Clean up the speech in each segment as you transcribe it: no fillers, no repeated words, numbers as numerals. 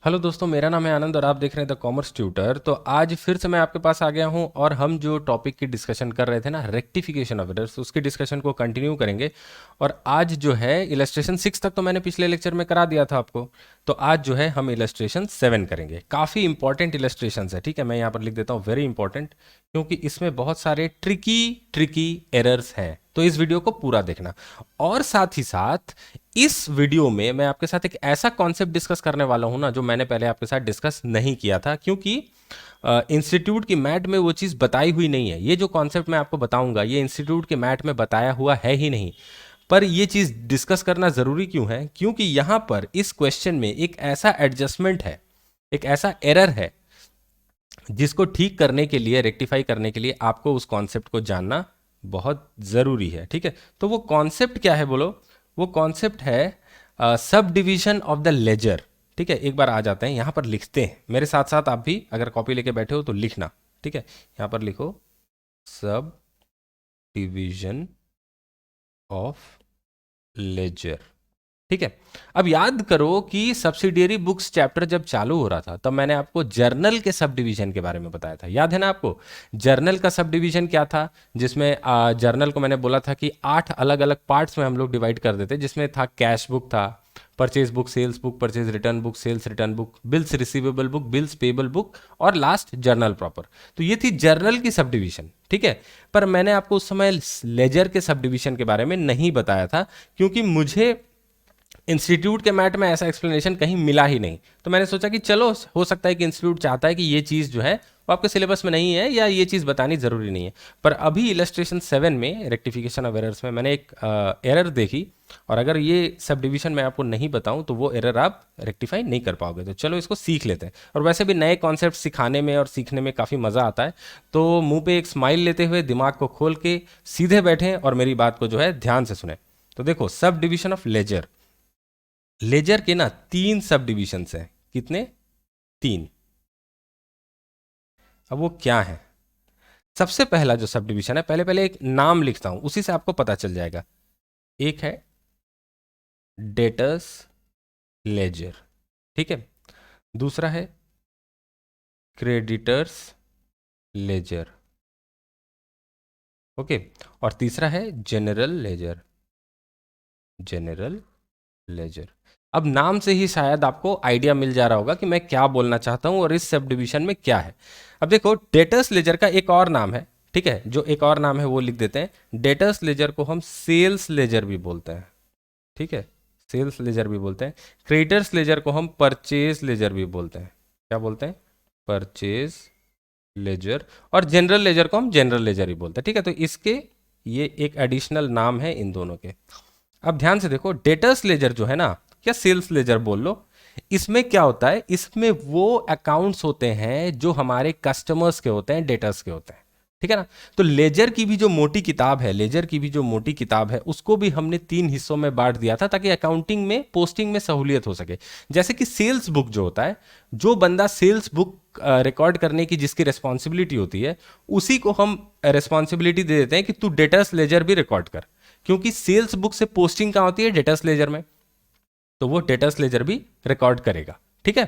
Hello दोस्तों, मेरा नाम है आनंद और आप देख रहे हैं द कॉमर्स ट्यूटर। तो आज फिर से मैं आपके पास आ गया हूं और हम जो टॉपिक की डिस्कशन कर रहे थे ना, रेक्टिफिकेशन ऑफ एरर्स, उसकी डिस्कशन को कंटिन्यू करेंगे। और आज जो है इलस्ट्रेशन 6 तक तो मैंने पिछले लेक्चर में करा दिया था आपको। तो आज जो है हम इलस्ट्रेशन 7 करेंगे। काफ़ी इंपॉर्टेंट इलस्ट्रेशन है, ठीक है। मैं यहाँ पर लिख देता हूँ वेरी इंपॉर्टेंट, क्योंकि इसमें बहुत सारे ट्रिकी ट्रिकी एरर्स हैं। तो इस वीडियो को पूरा देखना। और साथ ही साथ इस वीडियो में मैं आपके साथ एक ऐसा कॉन्सेप्ट डिस्कस करने वाला हूं ना, जो मैंने पहले आपके साथ डिस्कस नहीं किया था, क्योंकि इंस्टीट्यूट की मैट में वो चीज़ बताई हुई नहीं है। ये जो कॉन्सेप्ट मैं आपको बताऊंगा ये इंस्टीट्यूट के मैट में बताया हुआ है ही नहीं। पर ये चीज़ डिस्कस करना ज़रूरी क्यों है? क्योंकि यहाँ पर इस क्वेश्चन में एक ऐसा एडजस्टमेंट है, एक ऐसा एरर है, जिसको ठीक करने के लिए, रेक्टिफाई करने के लिए आपको उस कॉन्सेप्ट को जानना बहुत ज़रूरी है, ठीक है। तो वो कॉन्सेप्ट क्या है बोलो? वो कॉन्सेप्ट है sub division of the laser, ठीक है। एक बार आ जाते हैं, यहाँ पर लिखते हैं मेरे साथ साथ। आप भी अगर कॉपी लेके बैठे हो तो लिखना, ठीक है। यहाँ पर लिखो सब डिवीजन ऑफ लेजर, ठीक है। अब याद करो कि सब्सिडियरी बुक्स चैप्टर जब चालू हो रहा था तब मैंने आपको जर्नल के सब डिवीजन के बारे में बताया था, याद है ना आपको? जर्नल का सब डिवीजन क्या था? जिसमें जर्नल को मैंने बोला था कि 8 अलग अलग पार्ट्स में हम लोग डिवाइड कर देते, जिसमें था कैश बुक, था purchase book, sales book, purchase return book, sales return book, bills receivable book, bills payable book, और लास्ट जर्नल प्रॉपर। तो ये थी जर्नल की सब डिवीजन, ठीक है। पर मैंने आपको उस समय लेजर के सब डिवीजन के बारे में नहीं बताया था, क्योंकि मुझे इंस्टीट्यूट के मैट में ऐसा एक्सप्लेनेशन कहीं मिला ही नहीं। तो मैंने सोचा कि चलो, हो सकता है कि इंस्टीट्यूट चाहता है कि ये चीज़ जो है वो आपके सिलेबस में नहीं है, या ये चीज़ बतानी ज़रूरी नहीं है। पर अभी इलस्ट्रेशन 7 में, रेक्टिफिकेशन ऑफ एरर्स में, मैंने एक एरर देखी, और अगर ये सब डिवीजन मैं आपको नहीं बताऊं तो वो एरर आप रेक्टिफाई नहीं कर पाओगे। तो चलो इसको सीख लेते हैं। और वैसे भी नए कॉन्सेप्ट सिखाने में और सीखने में काफ़ी मज़ा आता है। तो मुंह पे एक स्माइल लेते हुए, दिमाग को खोल के सीधे बैठें और मेरी बात को जो है ध्यान से सुने। तो देखो, sub division of laser, laser के ना 3 सब डिविजन्स हैं। कितने? 3। अब वो क्या है? सबसे पहला जो सब डिवीजन है, पहले पहले एक नाम लिखता हूं, उसी से आपको पता चल जाएगा। एक है डेटर्स लेजर, ठीक है। दूसरा है क्रेडिटर्स लेजर, ओके। और तीसरा है जनरल लेजर, जनरल लेजर। अब नाम से ही शायद आपको आइडिया मिल जा रहा होगा कि मैं क्या बोलना चाहता हूं और इस सब डिवीजन में क्या है। अब देखो, डेटर्स लेजर का एक और नाम है, ठीक है। जो एक और नाम है वो लिख देते हैं। डेटर्स लेजर को हम सेल्स लेजर भी बोलते हैं, ठीक है। सेल्स लेजर भी बोलते हैं। क्रेडिटर्स लेजर को हम परचेज लेजर भी बोलते हैं। क्या बोलते हैं? Purchase laser. और जनरल लेजर को हम जनरल लेजर ही बोलते हैं, ठीक है। तो इसके ये एक एडिशनल नाम है इन दोनों के। अब ध्यान से देखो, डेटर्स लेजर जो है ना, या सेल्स लेजर बोल लो, इसमें क्या होता है? इसमें वो अकाउंट्स होते हैं जो हमारे कस्टमर्स के होते हैं, डेटर्स के होते हैं, ठीक है ना। तो लेजर की भी जो मोटी किताब है, लेजर की भी जो मोटी किताब है, उसको भी हमने 3 हिस्सों में बांट दिया था, ताकि अकाउंटिंग में, पोस्टिंग में सहूलियत हो सके। जैसे कि सेल्स बुक जो होता है, जो बंदा सेल्स बुक रिकॉर्ड करने की जिसकी रिस्पॉन्सिबिलिटी होती है, उसी को हम रिस्पॉन्सिबिलिटी दे देते हैं कि तू डेटर्स लेजर भी रिकॉर्ड कर। क्योंकि सेल्स बुक से पोस्टिंग कहाँ होती है? डेटर्स लेजर में। तो वो डेटर्स लेजर भी रिकॉर्ड करेगा, ठीक है।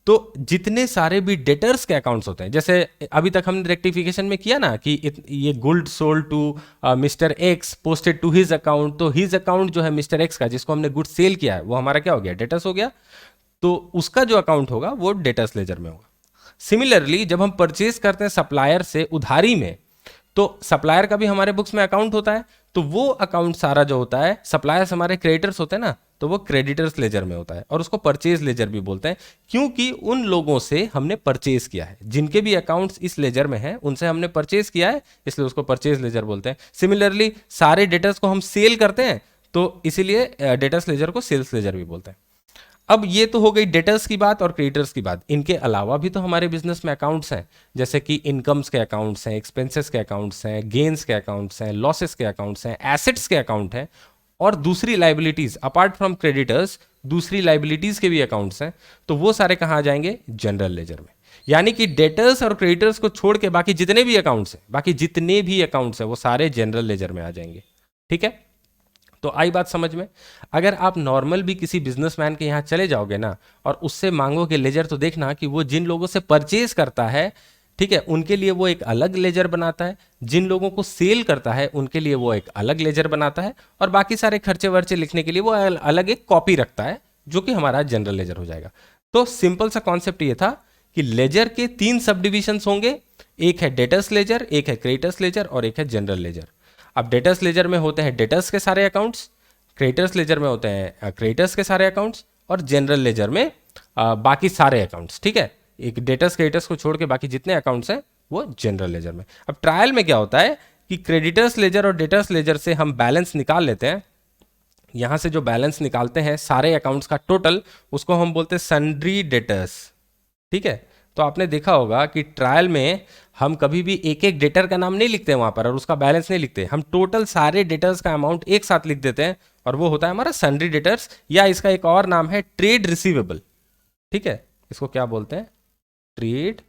तो जितने सारे भी डेटर्स के अकाउंट्स होते हैं, जैसे अभी तक हमने रेक्टिफिकेशन में किया ना कि ये good sold to mister x posted to his account, तो हिज अकाउंट जो है मिस्टर एक्स का, जिसको हमने गुड सेल किया है, वो हमारा क्या हो गया? डेटर्स हो गया। तो उसका जो अकाउंट होगा वो डेटर्स लेजर में होगा। सिमिलरली जब हम परचेज करते हैं सप्लायर से उधारी में, तो सप्लायर का भी हमारे बुक्स में अकाउंट होता है। तो वो अकाउंट सारा जो होता है, सप्लायर्स हमारे क्रेडिटर्स होते हैं ना, तो वो क्रेडिटर्स लेजर में होता है, और उसको परचेज लेजर भी बोलते हैं, क्योंकि उन लोगों से हमने परचेज किया है, जिनके भी अकाउंट्स इस लेजर में हैं उनसे हमने परचेज किया है, इसलिए उसको परचेज लेजर बोलते हैं। सिमिलरली सारे डेटर्स को हम सेल करते हैं, तो इसीलिए डेटर्स लेजर को सेल्स लेजर भी बोलते हैं। अब ये तो हो गई डेटर्स की बात और क्रेडिटर्स की बात। इनके अलावा भी तो हमारे बिजनेस में अकाउंट्स हैं, जैसे कि इनकम्स के अकाउंट्स हैं, एक्सपेंसेस के अकाउंट्स हैं, गेन्स के अकाउंट्स हैं, लॉसेस के अकाउंट्स हैं, एसेट्स के अकाउंट हैं, और दूसरी लाइबिलिटीज अपार्ट फ्रॉम क्रेडिटर्स, दूसरी लाइबिलिटीज के भी अकाउंट्स हैं। तो वो सारे कहाँ आ जाएंगे? जनरल लेजर में। यानी कि डेटर्स और क्रेडिटर्स को छोड़ के बाकी जितने भी अकाउंट्स हैं, बाकी जितने भी अकाउंट्स हैं वो सारे जनरल लेजर में आ जाएंगे, ठीक है। तो आई बात समझ में। अगर आप नॉर्मल भी किसी बिजनेसमैन के यहाँ चले जाओगे ना और उससे मांगोगे लेजर, तो देखना कि वो जिन लोगों से परचेज करता है, ठीक है, उनके लिए वो एक अलग लेजर बनाता है, जिन लोगों को सेल करता है उनके लिए वो एक अलग लेजर बनाता है, और बाकी सारे खर्चे वर्चे लिखने के लिए वो अलग एक कॉपी रखता है, जो कि हमारा जनरल लेजर हो जाएगा। तो सिंपल सा कॉन्सेप्ट ये था कि लेजर के 3 सब डिविजन्स होंगे, एक है डेटर्स लेजर, एक है क्रेडिटर्स लेजर और एक है जनरल लेजर। अब डेटर्स लेजर में होते हैं डेटर्स के सारे अकाउंट्स, क्रेडिटर्स लेजर में होते हैं क्रेडिटर्स के सारे अकाउंट्स, और जनरल लेजर में बाकी सारे अकाउंट्स, ठीक है। एक डेटर्स क्रेडिटर्स को छोड़ के बाकी जितने अकाउंट्स हैं वो जनरल लेजर में। अब ट्रायल में क्या होता है कि क्रेडिटर्स लेजर और डेटर्स लेजर से हम बैलेंस निकाल लेते हैं। यहां से जो बैलेंस निकालते हैं सारे अकाउंट्स का टोटल, उसको हम बोलते हैं सन्ड्री डेटर्स, ठीक है। तो आपने देखा होगा कि ट्रायल में हम कभी भी एक एक डेटर का नाम नहीं लिखते वहां पर और उसका बैलेंस नहीं लिखते, हम टोटल सारे डेटर्स का अमाउंट एक साथ लिख देते हैं, और वो होता है हमारा सन्ड्री डेटर्स, या इसका एक और नाम है ट्रेड रिसीवेबल, ठीक है। इसको क्या बोलते हैं? ट्रेड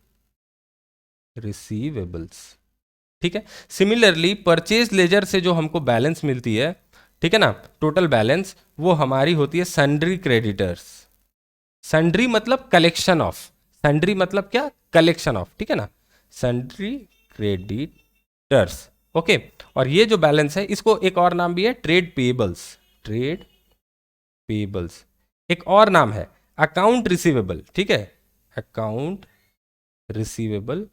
रिसीवेबल्स, ठीक है। सिमिलरली परचेज लेजर से जो हमको बैलेंस मिलती है, ठीक है ना, टोटल बैलेंस, वो हमारी होती है सन्ड्री क्रेडिटर्स। सन्ड्री मतलब कलेक्शन ऑफ, सन्ड्री मतलब क्या? कलेक्शन ऑफ, ठीक है ना, सन्ड्री क्रेडिटर्स, ओके। और ये जो बैलेंस है इसको एक और नाम भी है ट्रेड पेबल्स, ट्रेड पेबल्स। एक और नाम है अकाउंट रिसीवेबल, ठीक है, अकाउंट रिसीवेबल,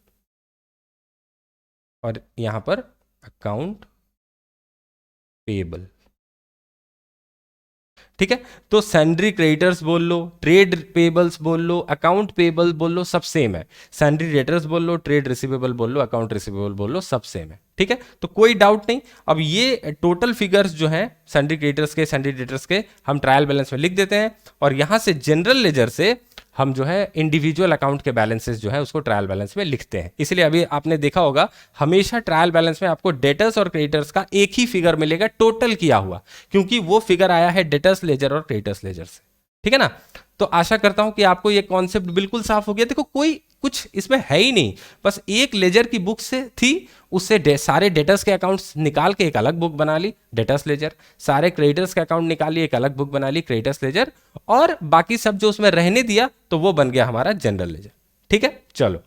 और यहां पर अकाउंट पेबल, ठीक है। तो सैंड्री क्रेडिटर्स बोल लो, ट्रेड पेबल्स बोल लो, अकाउंट पेबल बोल लो, सब सेम है। सैंड्री डेटर्स बोल लो, ट्रेड रिसीवेबल बोल लो, अकाउंट रिसीवेबल बोल लो, सब सेम है, ठीक है। तो कोई डाउट नहीं। अब ये टोटल फिगर्स जो हैं सैंड्री क्रेडिटर्स के, सैंड्री डेटर्स के, हम ट्रायल बैलेंस में लिख देते हैं, और यहां से जनरल लेजर से हम जो है इंडिविजुअल अकाउंट के बैलेंसेस जो है उसको ट्रायल बैलेंस में लिखते हैं। इसलिए अभी आपने देखा होगा हमेशा ट्रायल बैलेंस में आपको डेटर्स और क्रेडिटर्स का एक ही फिगर मिलेगा टोटल किया हुआ, क्योंकि वो फिगर आया है डेटर्स लेजर और क्रेडिटर्स लेजर से, ठीक है ना। तो आशा करता हूं कि आपको ये कॉन्सेप्ट बिल्कुल साफ हो गया। देखो कोई कुछ इसमें है ही नहीं, बस एक लेजर की बुक से थी, उससे सारे डेटर्स के अकाउंट्स निकाल के एक अलग बुक बना ली डेटर्स लेजर, सारे क्रेडिटर्स के अकाउंट निकाल लिए एक अलग बुक बना ली क्रेडिटर्स लेजर, और बाकी सब जो उसमें रहने दिया तो वो बन गया हमारा जनरल लेजर, ठीक है। चलो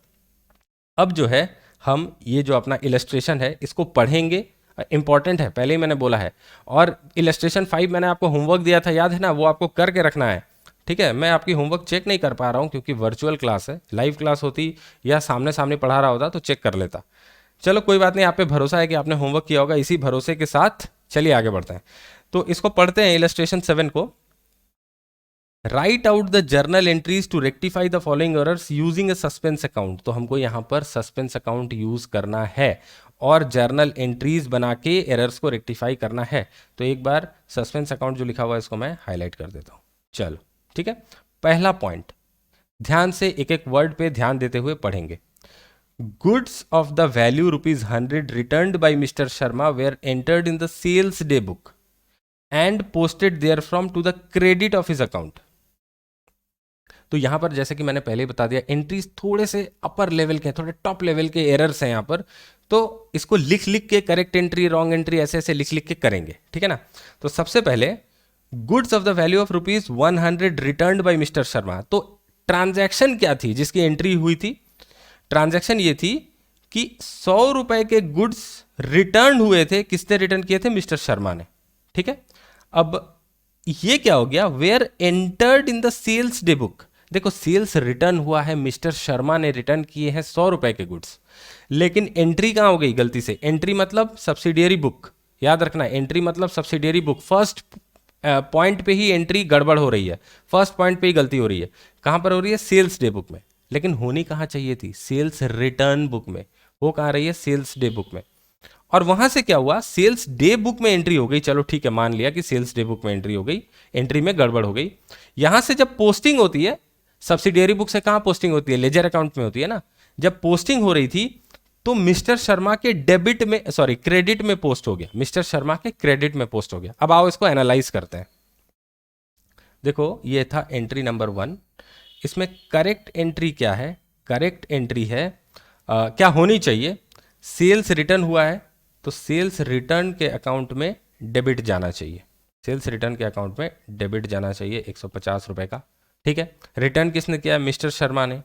अब जो है हम ये जो अपना इलस्ट्रेशन है इसको पढ़ेंगे, इंपॉर्टेंट है, पहले ही मैंने बोला है। और इलस्ट्रेशन 5 मैंने आपको होमवर्क दिया था, याद है ना, वो आपको करके रखना है, ठीक है। मैं आपकी होमवर्क चेक नहीं कर पा रहा हूँ क्योंकि वर्चुअल क्लास है, लाइव क्लास होती या सामने सामने पढ़ा रहा होता तो चेक कर लेता। चलो कोई बात नहीं, आप पे भरोसा है कि आपने होमवर्क किया होगा, इसी भरोसे के साथ चलिए आगे बढ़ते हैं। तो इसको पढ़ते हैं इलस्ट्रेशन 7 को। Write out the journal entries to rectify the following errors using a suspense account. तो हमको यहाँ पर सस्पेंस अकाउंट यूज करना है और जर्नल एंट्रीज बना के एरर्स को रेक्टिफाई करना है। तो एक बार सस्पेंस अकाउंट जो लिखा हुआ है इसको मैं हाईलाइट कर देता हूँ। चलो ठीक है, पहला पॉइंट, ध्यान से एक एक वर्ड पे ध्यान देते हुए पढ़ेंगे। Goods of the value ₹100 returned by mister Sharma were entered in the sales day book and posted therefrom to the credit of his account. तो यहां पर जैसे कि मैंने पहले ही बता दिया, एंट्रीज थोड़े से अपर लेवल के, थोड़े टॉप लेवल के एरर्स हैं यहां पर, तो इसको लिख लिख के करेक्ट एंट्री, रॉन्ग एंट्री, ऐसे ऐसे लिख लिख के करेंगे, ठीक है ना। तो सबसे पहले goods of the value of ₹100 returned by mister Sharma. तो ट्रांजैक्शन क्या थी जिसकी एंट्री हुई थी? ट्रांजैक्शन ये थी कि 100 रुपए के गुड्स रिटर्न हुए थे। किसने रिटर्न किए थे? मिस्टर शर्मा ने, ठीक है। अब ये क्या हो गया? Were entered in the sales day book. देखो सेल्स रिटर्न हुआ है, मिस्टर शर्मा ने रिटर्न किए हैं 100 रुपए के गुड्स, लेकिन एंट्री कहां हो गई गलती से? एंट्री मतलब सब्सिडियरी बुक, याद रखना, एंट्री मतलब सब्सिडियरी बुक। फर्स्ट पॉइंट पे ही एंट्री गड़बड़ हो रही है, फर्स्ट पॉइंट पे ही गलती हो रही है। कहां पर हो रही है? सेल्स डे बुक में, लेकिन होनी कहां चाहिए थी? सेल्स रिटर्न बुक में। वो कहां रही है? सेल्स डे बुक में। और वहां से क्या हुआ? सेल्स डे बुक में एंट्री हो गई। चलो ठीक है, मान लिया कि सेल्स डे बुक में एंट्री हो गई, एंट्री में गड़बड़ हो गई। यहां से जब पोस्टिंग होती है, सब्सिडियरी बुक से कहां पोस्टिंग होती है? लेजर अकाउंट में होती है ना। जब पोस्टिंग हो रही थी तो मिस्टर शर्मा के डेबिट में, सॉरी क्रेडिट में पोस्ट हो गया, मिस्टर शर्मा के क्रेडिट में पोस्ट हो गया। अब आओ इसको एनालाइज करते हैं। देखो ये था एंट्री नंबर 1। इसमें करेक्ट एंट्री क्या है? करेक्ट एंट्री है क्या होनी चाहिए? सेल्स रिटर्न हुआ है तो सेल्स रिटर्न के अकाउंट में डेबिट जाना चाहिए, सेल्स रिटर्न के अकाउंट में डेबिट जाना चाहिए 150 रुपये का। ठीक है, रिटर्न किसने किया है? मिस्टर शर्मा ने।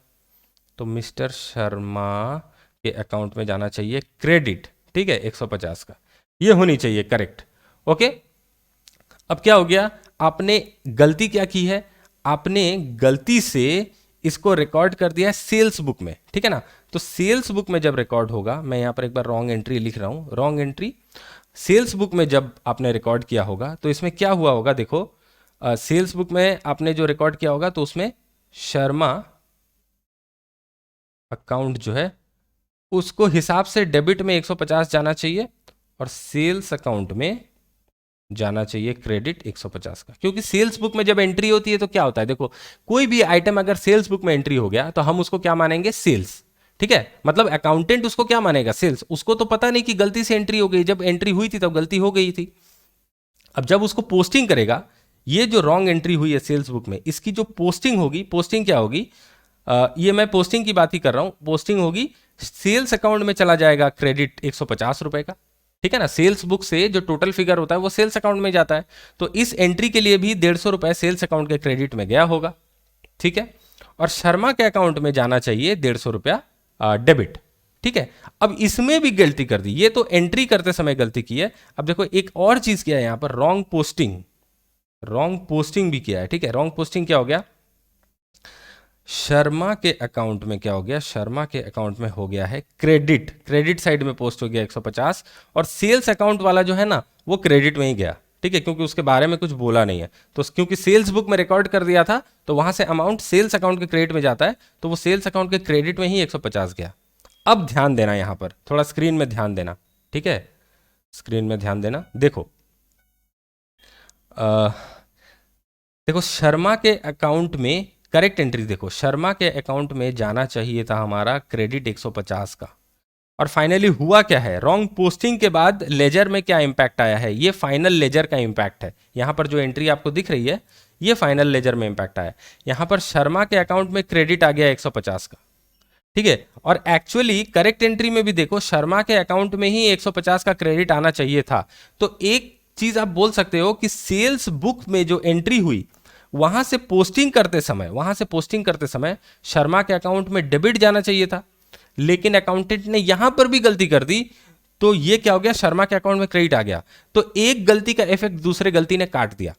तो मिस्टर शर्मा के अकाउंट में जाना चाहिए क्रेडिट, ठीक है, 150 का, ये होनी चाहिए करेक्ट। ओके, अब क्या हो गया, आपने गलती क्या की है, आपने गलती से इसको रिकॉर्ड कर दिया है सेल्स बुक में, ठीक है ना। तो सेल्स बुक में जब रिकॉर्ड होगा, मैं यहां पर एक बार रॉन्ग एंट्री लिख रहा हूं, रॉन्ग एंट्री, सेल्स बुक में जब आपने रिकॉर्ड किया होगा तो इसमें क्या हुआ होगा, देखो सेल्स बुक में आपने जो रिकॉर्ड किया होगा तो उसमें शर्मा अकाउंट जो है उसको हिसाब से डेबिट में 150 जाना चाहिए और सेल्स अकाउंट में जाना चाहिए क्रेडिट 150 का। क्योंकि सेल्स बुक में जब एंट्री होती है तो क्या होता है, देखो कोई भी आइटम अगर सेल्स बुक में एंट्री हो गया तो हम उसको क्या मानेंगे, सेल्स, ठीक है। मतलब अकाउंटेंट उसको क्या मानेगा, सेल्स। उसको तो पता नहीं कि गलती से एंट्री हो गई, जब एंट्री हुई थी तब गलती हो गई थी। अब जब उसको पोस्टिंग करेगा, ये जो रॉन्ग एंट्री हुई है सेल्स बुक में, इसकी जो पोस्टिंग होगी, पोस्टिंग क्या होगी, ये मैं पोस्टिंग की बात ही कर रहा हूं, पोस्टिंग होगी सेल्स अकाउंट में चला जाएगा क्रेडिट 150 रुपए का, ठीक है ना। सेल्स बुक से जो टोटल फिगर होता है वो सेल्स अकाउंट में जाता है, तो इस एंट्री के लिए भी 150 रुपए सेल्स अकाउंट के क्रेडिट में गया होगा, ठीक है। और शर्मा के अकाउंट में जाना चाहिए 150 रुपया डेबिट, ठीक है। अब इसमें भी गलती कर दी, ये तो एंट्री करते समय गलती की है। अब देखो एक और चीज किया है यहां पर, रॉन्ग पोस्टिंग, रॉन्ग पोस्टिंग भी किया है, ठीक है। रॉन्ग पोस्टिंग क्या हो गया, शर्मा के अकाउंट में क्या हो गया, शर्मा के अकाउंट में हो गया है क्रेडिट, क्रेडिट साइड में पोस्ट हो गया 150, और सेल्स अकाउंट वाला जो है ना वो क्रेडिट में ही गया, ठीक है, क्योंकि उसके बारे में कुछ बोला नहीं है। तो क्योंकि सेल्स बुक में रिकॉर्ड कर दिया था तो वहां से अमाउंट सेल्स अकाउंट के क्रेडिट में जाता है, तो वो सेल्स अकाउंट के क्रेडिट में ही 150 गया। अब ध्यान देना, यहां पर थोड़ा स्क्रीन में ध्यान देना, ठीक है, स्क्रीन में ध्यान देना। देखो देखो शर्मा के अकाउंट में करेक्ट एंट्री, देखो शर्मा के अकाउंट में जाना चाहिए था हमारा क्रेडिट 150 का, और फाइनली हुआ क्या है, रॉन्ग पोस्टिंग के बाद लेजर में क्या इंपैक्ट आया है, ये फाइनल लेजर का इंपैक्ट है। यहां पर जो एंट्री आपको दिख रही है ये फाइनल लेजर में इंपैक्ट आया, यहां पर शर्मा के अकाउंट में क्रेडिट आ गया 150 का, ठीक है। और एक्चुअली करेक्ट एंट्री में भी देखो शर्मा के अकाउंट में ही 150 का क्रेडिट आना चाहिए था। तो एक चीज आप बोल सकते हो कि सेल्स बुक में जो एंट्री हुई वहां से पोस्टिंग करते समय, वहां से पोस्टिंग करते समय शर्मा के अकाउंट में डेबिट जाना चाहिए था, लेकिन अकाउंटेंट ने यहां पर भी गलती कर दी, तो ये क्या हो गया, शर्मा के अकाउंट में क्रेडिट आ गया। तो एक गलती का इफेक्ट दूसरे गलती ने काट दिया,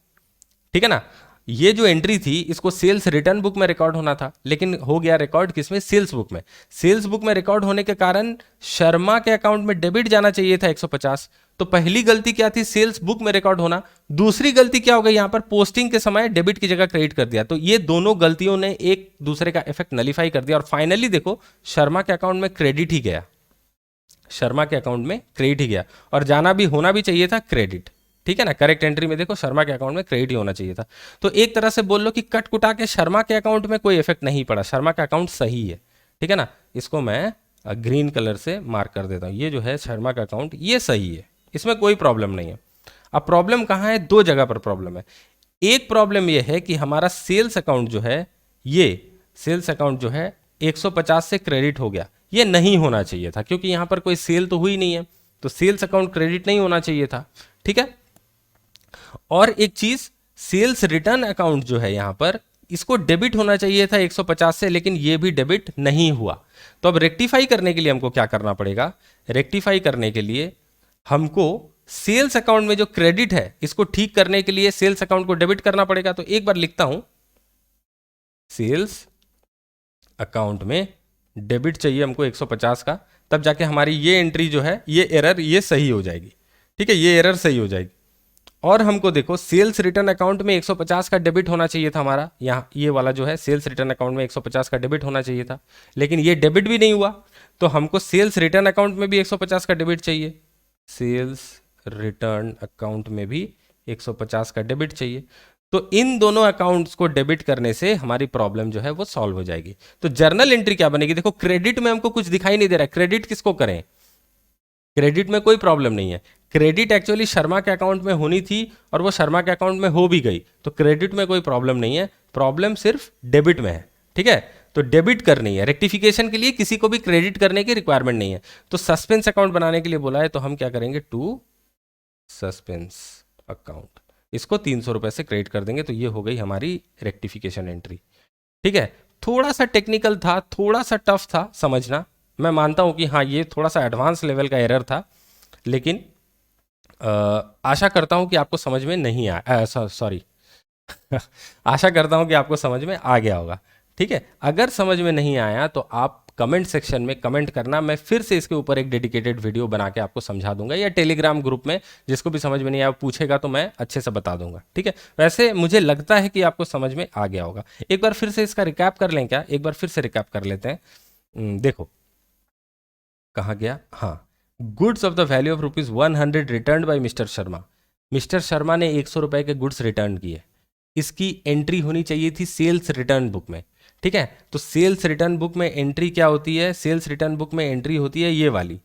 ठीक है ना। ये जो एंट्री थी इसको सेल्स रिटर्न बुक में रिकॉर्ड होना था, लेकिन हो गया रिकॉर्ड किसमें, सेल्स बुक में। सेल्स बुक में रिकॉर्ड होने के कारण शर्मा के अकाउंट में डेबिट जाना चाहिए था 150। तो पहली गलती क्या थी, सेल्स बुक में रिकॉर्ड होना। दूसरी गलती क्या हो गई, यहां पर पोस्टिंग के समय डेबिट की जगह क्रेडिट कर दिया। तो ये दोनों गलतियों ने एक दूसरे का इफेक्ट नलीफाई कर दिया, और फाइनली देखो शर्मा के अकाउंट में क्रेडिट ही गया, शर्मा के अकाउंट में क्रेडिट ही गया, और जाना भी होना भी चाहिए था क्रेडिट, ठीक है ना। करेक्ट एंट्री में देखो शर्मा के अकाउंट में क्रेडिट ही होना चाहिए था। तो एक तरह से बोल लो कि कट कुटा के शर्मा के अकाउंट में कोई इफेक्ट नहीं पड़ा, शर्मा का अकाउंट सही है, ठीक है ना। इसको मैं ग्रीन कलर से मार्क कर देता हूं, ये जो है शर्मा का अकाउंट ये सही है, इसमें कोई प्रॉब्लम नहीं है। अब प्रॉब्लम कहाँ है, दो जगह पर प्रॉब्लम है। एक प्रॉब्लम यह है कि हमारा सेल्स अकाउंट जो है, ये सेल्स अकाउंट जो है 150 से क्रेडिट हो गया, ये नहीं होना चाहिए था, क्योंकि यहां पर कोई सेल तो हुई नहीं है, तो सेल्स अकाउंट क्रेडिट नहीं होना चाहिए था, ठीक है। और एक चीज, सेल्स रिटर्न अकाउंट जो है यहां पर, इसको डेबिट होना चाहिए था 150 से, लेकिन ये भी डेबिट नहीं हुआ। तो अब रेक्टिफाई करने के लिए हमको क्या करना पड़ेगा, रेक्टिफाई करने के लिए हमको सेल्स अकाउंट में जो क्रेडिट है इसको ठीक करने के लिए सेल्स अकाउंट को डेबिट करना पड़ेगा। तो एक बार लिखता हूं, सेल्स अकाउंट में डेबिट चाहिए हमको 150 का, तब जाके हमारी ये एंट्री जो है, ये एरर ये सही हो जाएगी, ठीक है, ये एरर सही हो जाएगी। और हमको देखो सेल्स रिटर्न अकाउंट में 150 का डेबिट होना चाहिए था हमारा, यहाँ ये वाला जो है सेल्स रिटर्न अकाउंट में 150 का डेबिट होना चाहिए था, लेकिन ये डेबिट भी नहीं हुआ। तो हमको सेल्स रिटर्न अकाउंट में भी 150 का डेबिट चाहिए, सेल्स रिटर्न अकाउंट में भी 150 का डेबिट चाहिए। तो इन दोनों अकाउंट्स को डेबिट करने से हमारी प्रॉब्लम जो है वो सॉल्व हो जाएगी। तो जर्नल एंट्री क्या बनेगी, देखो क्रेडिट में हमको कुछ दिखाई नहीं दे रहा है, क्रेडिट किसको करें, क्रेडिट में कोई प्रॉब्लम नहीं है। क्रेडिट एक्चुअली शर्मा के अकाउंट में होनी थी और वो शर्मा के अकाउंट में हो भी गई, तो क्रेडिट में कोई प्रॉब्लम नहीं है, प्रॉब्लम सिर्फ डेबिट में है, ठीक है। तो डेबिट करनी है, रेक्टिफिकेशन के लिए किसी को भी क्रेडिट करने की रिक्वायरमेंट नहीं है। तो सस्पेंस अकाउंट बनाने के लिए बोला है, तो हम क्या करेंगे, टू सस्पेंस अकाउंट, इसको 300 रुपये से क्रेडिट कर देंगे। तो ये हो गई हमारी रेक्टिफिकेशन एंट्री। ठीक है, थोड़ा सा टेक्निकल था, थोड़ा सा टफ था समझना। मैं मानता हूं कि हाँ ये थोड़ा सा एडवांस लेवल का एरर था, लेकिन आशा करता हूं कि आपको समझ में नहीं आया, सॉरी आशा करता हूं कि आपको समझ में आ गया होगा। ठीक है, अगर समझ में नहीं आया तो आप कमेंट सेक्शन में कमेंट करना, मैं फिर से इसके ऊपर एक डेडिकेटेड वीडियो बना के आपको समझा दूंगा, या टेलीग्राम ग्रुप में जिसको भी समझ में नहीं आया पूछेगा तो मैं अच्छे से बता दूंगा। ठीक है, वैसे मुझे लगता है कि आपको समझ में आ गया होगा। एक बार फिर से इसका रिकैप कर लें क्या? एक बार फिर से रिकैप कर लेते हैं। देखो कहाँ गया, हाँ, goods of the value of ₹100 return by mister Sharma. Mister Sharma ने 100 रुपए के गुड्स रिटर्न किए। इसकी एंट्री होनी चाहिए थी सेल्स रिटर्न बुक में। ठीक है, तो सेल्स रिटर्न बुक में एंट्री क्या होती है? सेल्स रिटर्न बुक में एंट्री होती है ये वाली,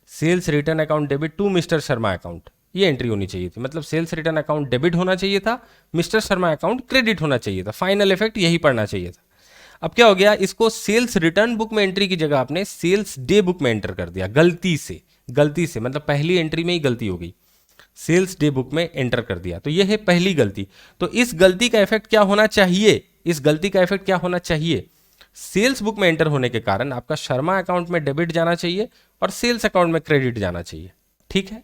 sales return account debit to mister Sharma account. ये एंट्री होनी चाहिए थी, मतलब सेल्स रिटर्न अकाउंट डेबिट होना चाहिए था, मिस्टर शर्मा अकाउंट क्रेडिट होना चाहिए था। फाइनल इफेक्ट यही पड़ना चाहिए था। अब क्या हो गया, इसको सेल्स रिटर्न बुक में एंट्री की जगह आपने सेल्स डे बुक में एंटर कर दिया, गलती से। गलती से मतलब पहली एंट्री में ही गलती हो गई, सेल्स डे बुक में एंटर कर दिया। तो यह है पहली गलती। तो इस गलती का इफेक्ट क्या होना चाहिए? इस गलती का इफेक्ट क्या होना चाहिए? सेल्स बुक में एंटर होने के कारण आपका शर्मा अकाउंट में डेबिट जाना चाहिए और सेल्स अकाउंट में क्रेडिट जाना चाहिए। ठीक है,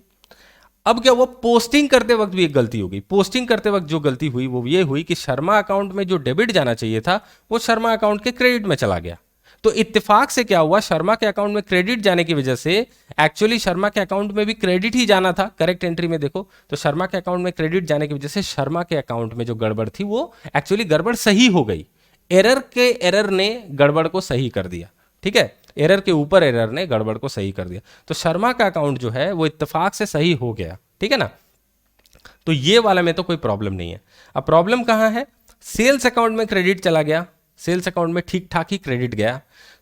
अब क्या हुआ, पोस्टिंग करते वक्त भी एक गलती हो गई। पोस्टिंग करते वक्त जो गलती हुई वो ये हुई कि शर्मा अकाउंट में जो डेबिट जाना चाहिए था वो शर्मा अकाउंट के क्रेडिट में चला गया। तो इत्तेफाक से क्या हुआ, शर्मा के अकाउंट में क्रेडिट जाने की वजह से एक्चुअली शर्मा के अकाउंट में भी क्रेडिट ही जाना था। करेक्ट एंट्री में देखो तो शर्मा के अकाउंट में क्रेडिट जाने की वजह से शर्मा के अकाउंट में जो गड़बड़ थी वो एक्चुअली गड़बड़ सही हो गई। एरर ने गड़बड़ को सही कर दिया। ठीक है, एरर के ऊपर एरर ने गड़बड़ को सही कर दिया। तो शर्मा का अकाउंट जो है वो इत्तेफाक से सही हो गया। ठीक है ना, तो ये वाला में तो कोई प्रॉब्लम नहीं है। अब प्रॉब्लम कहां है, सेल्स अकाउंट में क्रेडिट चला गया, सेल्स अकाउंट में ठीक ठाक ही क्रेडिट गया।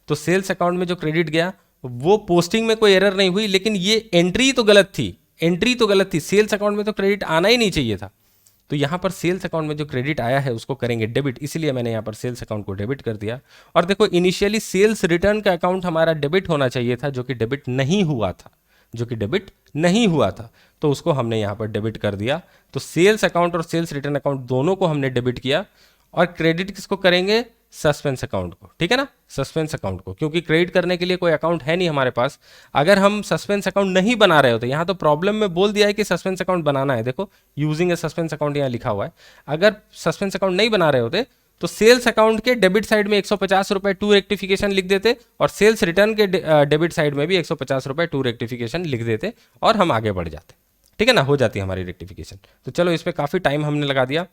तो सेल्स अकाउंट में जो क्रेडिट गया वो पोस्टिंग में कोई एरर नहीं हुई, लेकिन ये एंट्री तो गलत थी। एंट्री तो गलत थी, सेल्स अकाउंट में तो क्रेडिट आना ही नहीं चाहिए था। तो यहां पर सेल्स अकाउंट में जो क्रेडिट आया है उसको करेंगे डेबिट, इसलिए मैंने यहां पर सेल्स अकाउंट को डेबिट कर दिया। और देखो इनिशियली सेल्स रिटर्न का अकाउंट हमारा डेबिट होना चाहिए था, जो कि डेबिट नहीं हुआ था, जो कि डेबिट नहीं हुआ था, तो उसको हमने यहां पर डेबिट कर दिया। तो सेल्स अकाउंट और सेल्स रिटर्न अकाउंट दोनों को हमने डेबिट किया। और क्रेडिट किसको करेंगे? सस्पेंस अकाउंट को। ठीक है ना, सस्पेंस अकाउंट को, क्योंकि क्रेडिट करने के लिए कोई अकाउंट है नहीं हमारे पास। अगर हम सस्पेंस अकाउंट नहीं बना रहे होते, यहां तो प्रॉब्लम में बोल दिया है कि सस्पेंस अकाउंट बनाना है, देखो यूजिंग ए सस्पेंस अकाउंट यहां लिखा हुआ है। अगर सस्पेंस अकाउंट नहीं बना रहे होते तो सेल्स अकाउंट के डेबिट साइड में 150 रुपए टू रेक्टिफिकेशन लिख देते, और सेल्स रिटर्न के डेबिट साइड में भी 150 रुपए टू रेक्टिफिकेशन लिख देते, और हम आगे बढ़ जाते। ठीक है ना, हो जाती है हमारी रेक्टिफिकेशन। तो चलो इस पर काफी टाइम हमने लगा दिया।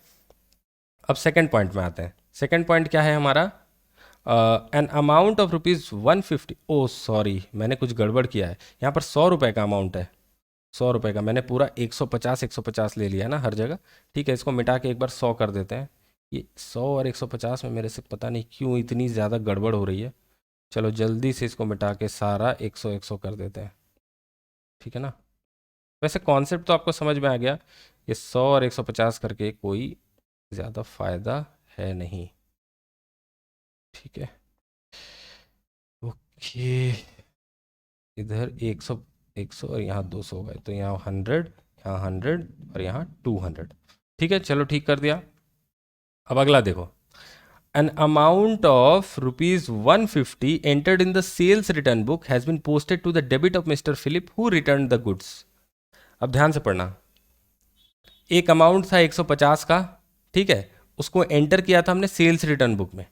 अब सेकेंड पॉइंट में आते हैं। सेकेंड पॉइंट क्या है हमारा, an amount of ₹150। Oh sorry, मैंने कुछ गड़बड़ किया है, यहाँ पर 100 रुपये का अमाउंट है, 100 रुपये का। मैंने पूरा 150 ले लिया है ना हर जगह। ठीक है, इसको मिटा के एक बार 100 कर देते हैं। ये 100 और 150 में मेरे से पता नहीं क्यों इतनी ज़्यादा गड़बड़ हो रही है। चलो जल्दी से इसको मिटा के सारा 100 कर देते हैं। ठीक है ना, वैसे कॉन्सेप्ट तो आपको समझ में आ गया। ये 100 और 150 करके कोई ज़्यादा फायदा है नहीं। ठीक है, ओके, इधर 100 और यहाँ 200 हो गए, तो यहाँ 100, यहाँ 100 और यहाँ 200। ठीक है, चलो ठीक कर दिया। अब अगला देखो, an amount of ₹150 entered in the sales return book has been posted to the debit of Mr. Philip who returned the goods। अब ध्यान से पढ़ना, एक अमाउंट था 150 का, ठीक है, उसको एंटर किया था हमने सेल्स रिटर्न बुक में,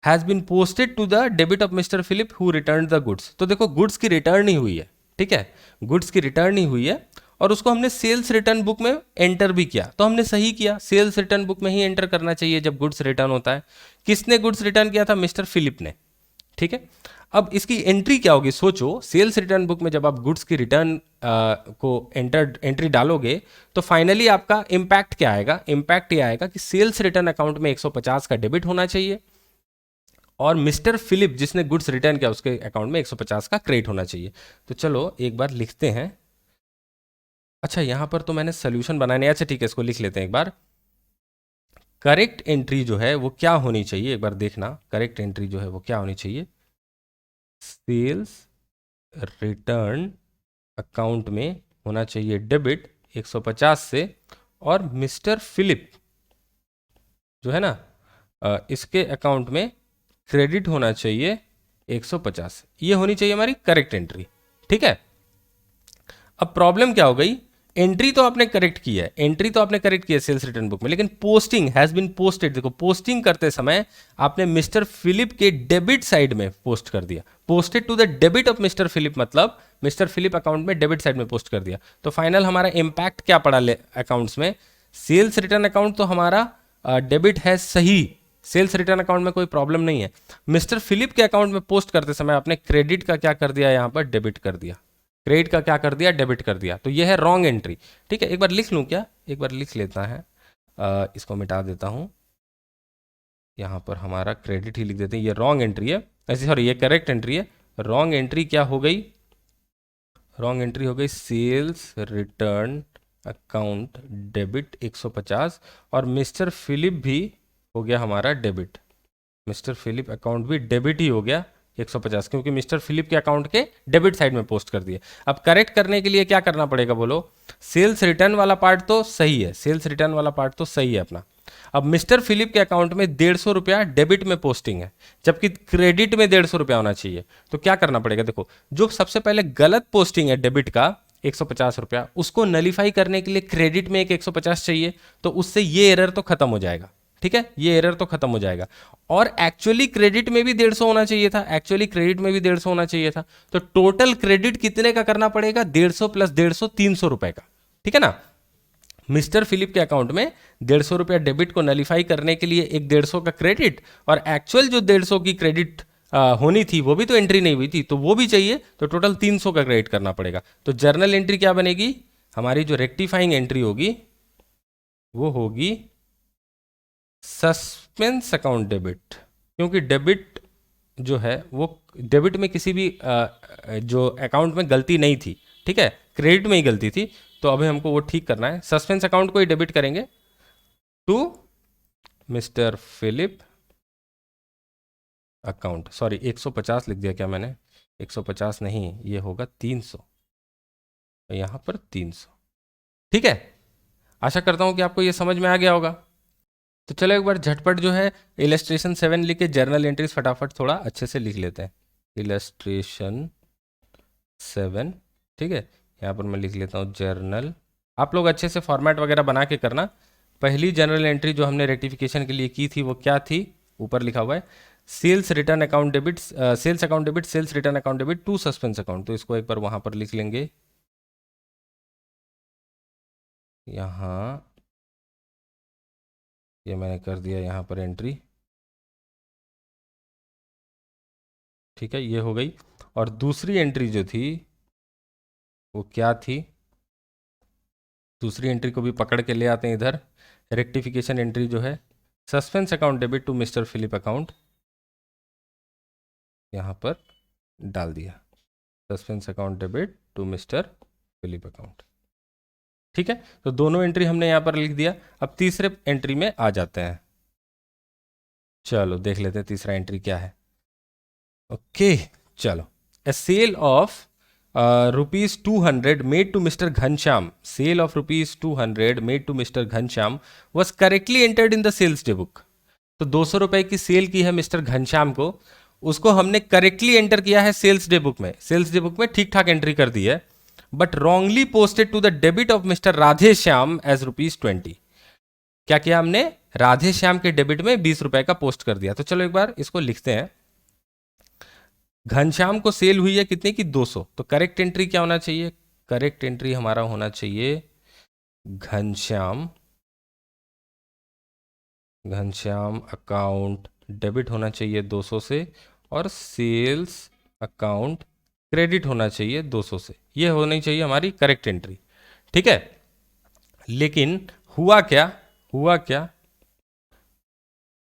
has been posted to the debit of mister Philip who return the goods. तो देखो गुड्स की रिटर्न ही हुई है। ठीक है, गुड्स की रिटर्न ही हुई है, और उसको हमने सेल्स रिटर्न बुक में एंटर भी किया। तो हमने सही किया, सेल्स रिटर्न बुक में ही एंटर करना चाहिए जब गुड्स रिटर्न होता है। किसने गुड्स रिटर्न किया था? मिस्टर फिलिप ने। ठीक है, अब इसकी एंट्री क्या होगी सोचो। सेल्स रिटर्न बुक में जब आप गुड्स की रिटर्न को एंट्री डालोगे तो फाइनली आपका इम्पैक्ट क्या आएगा? इम्पैक्ट ये आएगा कि सेल्स रिटर्न अकाउंट में 150 का डेबिट होना चाहिए, और मिस्टर फिलिप जिसने गुड्स रिटर्न किया उसके अकाउंट में 150 का क्रेडिट होना चाहिए। तो चलो एक बार लिखते हैं। अच्छा, यहां पर तो मैंने सोल्यूशन बनाने, अच्छा ठीक है, इसको लिख लेते हैं एक बार। करेक्ट एंट्री जो है वो क्या होनी चाहिए, एक बार देखना। करेक्ट एंट्री जो है वो क्या होनी चाहिए? सेल्स रिटर्न अकाउंट में होना चाहिए डेबिट 150 से, और मिस्टर फिलिप जो है ना इसके अकाउंट में क्रेडिट होना चाहिए 150। ये होनी चाहिए हमारी करेक्ट एंट्री। ठीक है, अब प्रॉब्लम क्या हो गई, एंट्री तो आपने करेक्ट की है, एंट्री तो आपने करेक्ट की है सेल्स रिटर्न बुक में, लेकिन पोस्टिंग हैज बीन पोस्टेड, देखो पोस्टिंग करते समय आपने मिस्टर फिलिप के डेबिट साइड में पोस्ट कर दिया, posted to the debit of mister Philip, मतलब मिस्टर फिलिप अकाउंट में डेबिट साइड में पोस्ट कर दिया। तो फाइनल हमारा इंपैक्ट क्या पड़ा अकाउंट्स में, सेल्स रिटर्न अकाउंट तो हमारा डेबिट है सही, सेल्स रिटर्न अकाउंट में कोई प्रॉब्लम नहीं है। मिस्टर फिलिप के अकाउंट में पोस्ट करते समय आपने क्रेडिट का क्या कर दिया, यहां पर डेबिट कर दिया, क्रेडिट का क्या कर दिया, डेबिट कर दिया, तो ये है रॉन्ग एंट्री। ठीक है, एक बार लिख लूं क्या, एक बार लिख लेता है, इसको मिटा देता हूं, यहां पर हमारा क्रेडिट ही लिख देते हैं, ये रॉन्ग एंट्री है, ऐसे सॉरी ये करेक्ट एंट्री है। रॉन्ग एंट्री क्या हो गई, रॉन्ग एंट्री हो गई सेल्स रिटर्न अकाउंट डेबिट 150, और मिस्टर फिलिप भी हो गया हमारा डेबिट, मिस्टर फिलिप अकाउंट भी डेबिट ही हो गया 150, क्योंकि मिस्टर फिलिप के अकाउंट के डेबिट साइड में पोस्ट कर दिए। अब करेक्ट करने के लिए क्या करना पड़ेगा बोलो, सेल्स रिटर्न वाला पार्ट तो सही है, सेल्स रिटर्न वाला पार्ट तो सही है अपना। अब मिस्टर फिलिप के अकाउंट में 150 रुपया डेबिट में पोस्टिंग है, जबकि क्रेडिट में 150 रुपया होना चाहिए, तो क्या करना पड़ेगा, देखो जो सबसे पहले गलत पोस्टिंग है डेबिट का 150 रुपया, उसको नलीफाई करने के लिए क्रेडिट में एक 150 चाहिए, तो उससे ये एरर तो खत्म हो जाएगा। ठीक है, ये एरर तो खत्म हो जाएगा। और एक्चुअली क्रेडिट में भी 150 होना चाहिए था, एक्चुअली क्रेडिट में भी 150 होना चाहिए था, तो टोटल क्रेडिट कितने का करना पड़ेगा, 150 प्लस 150 300 रुपए का। ठीक है ना, मिस्टर फिलिप के अकाउंट में 150 रुपया डेबिट को नलीफाई करने के लिए एक 150 का क्रेडिट, और एक्चुअल जो 150 की क्रेडिट होनी थी वो भी तो एंट्री नहीं हुई थी, तो वो भी चाहिए, तो टोटल 300 का क्रेडिट करना पड़ेगा। तो जर्नल एंट्री क्या बनेगी, हमारी जो रेक्टिफाइंग एंट्री होगी वो होगी सस्पेंस अकाउंट डेबिट, क्योंकि डेबिट जो है वो डेबिट में किसी भी जो अकाउंट में गलती नहीं थी, ठीक है, क्रेडिट में ही गलती थी, तो अभी हमको वो ठीक करना है, सस्पेंस अकाउंट को ही डेबिट करेंगे to mister Philip account, sorry 150 लिख दिया क्या मैंने, 150 नहीं, ये होगा 300, यहां पर 300। ठीक है, आशा करता हूं कि आपको ये समझ में आ गया होगा। तो चलो एक बार झटपट जो है इलस्ट्रेशन 7 लिख के जर्नल एंट्रीज फटाफट थोड़ा अच्छे से लिख लेते हैं, इलस्ट्रेशन 7। ठीक है, यहाँ पर मैं लिख लेता हूँ जर्नल, आप लोग अच्छे से फॉर्मेट वगैरह बना के करना। पहली जर्नल एंट्री जो हमने रेक्टिफिकेशन के लिए की थी वो क्या थी, ऊपर लिखा हुआ है sales return account debit, sales account debit, sales return account debit to suspense account, तो इसको एक बार वहां पर लिख लेंगे, यहाँ ये मैंने कर दिया यहाँ पर एंट्री। ठीक है, ये हो गई। और दूसरी एंट्री जो थी वो क्या थी, दूसरी एंट्री को भी पकड़ के ले आते हैं इधर, रेक्टिफिकेशन एंट्री जो है suspense account debit to mister Philip account, यहाँ पर डाल दिया suspense account debit to mister Philip account. ठीक है, तो दोनों एंट्री हमने यहाँ पर लिख दिया। अब तीसरे एंट्री में आ जाते हैं, चलो देख लेते हैं तीसरा एंट्री क्या है। ओके चलो, a sale of rupees 200 made to mister Ghanshyam, sale of rupees 200 made to mister Ghanshyam was correctly entered in the sales day book. तो 200 रुपए की सेल की है मिस्टर घनश्याम को, उसको हमने करेक्टली एंटर किया है सेल्स डे बुक में, सेल्स डे बुक में ठीक ठाक एंट्री कर दी है, but wrongly posted to the debit of mister Radhe Shyam as ₹20। क्या किया हमने, राधे श्याम के डेबिट में 20 रुपए का पोस्ट कर दिया। तो चलो एक बार इसको लिखते हैं, घनश्याम को सेल हुई है कितने की, 200, तो करेक्ट एंट्री क्या होना चाहिए, करेक्ट एंट्री हमारा होना चाहिए घनश्याम, घनश्याम अकाउंट डेबिट होना चाहिए 200 से, और सेल्स अकाउंट क्रेडिट होना चाहिए 200 से, ये होनी चाहिए हमारी करेक्ट एंट्री। ठीक है, लेकिन हुआ क्या, हुआ क्या,